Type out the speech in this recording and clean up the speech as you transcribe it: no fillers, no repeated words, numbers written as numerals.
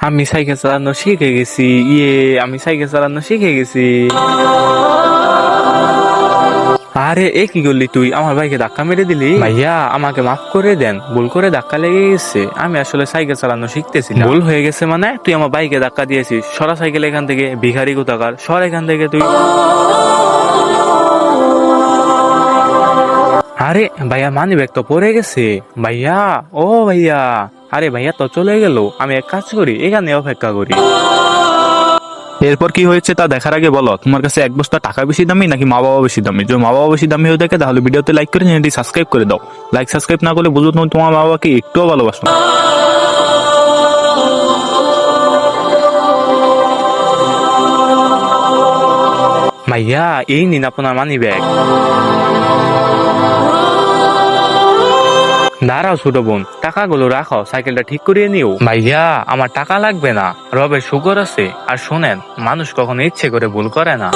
আমি সাইকেল চালানো শিখে গেছি। আমি সাইকেল চালানো শিখে গেছি। আরে এ কি করলি তুই? আমার ভাইকে ধাক্কা মেরে দিলি। ভাইয়া আমাকে মাফ করে দেন, ভুল করে ধাক্কা লেগে গেছে। আমি আসলে সাইকেল চালানো শিখতেছিলাম। ভুল হয়ে গেছে মানে? তুই আমার বাইকে ধাক্কা দিয়েছিস। সরা সাইকেল এখান থেকে, ভিখারি কোথাকার, সর এখান থেকে তুই। আরে ভাইয়া মানি ব্যাগ তো পড়ে গেছে। ভাইয়া, ও ভাইয়া। আরে ভাইয়া তো চলে গেল। আমি এক কাজ করি, এখানে অপেক্ষা করি। এরপর কি হয়েছে তা দেখার আগে বলো, তোমার কাছে এক বস্তা টাকা বেশি দামি নাকি মা বাবা বেশি দামি? যদি মা বাবা বেশি দামি হয়ে থাকে তাহলে ভিডিওতে লাইক করে চ্যানেলটি সাবস্ক্রাইব করে দাও। লাইক সাবস্ক্রাইব না করলে বুঝো তুমি তোমার মা বাবাকে একটুও ভালোবাসো না। ভাইয়া এই নিন আপনার মানি ব্যাগ। দাঁড়াও ছোট বোন, টাকাগুলো রাখো, সাইকেলটা ঠিক করিয়ে নিও। ভাইয়া আমার টাকা লাগবে না, রবের শুকর আছে। আর শোনেন, মানুষ কখনো ইচ্ছে করে ভুল করে না।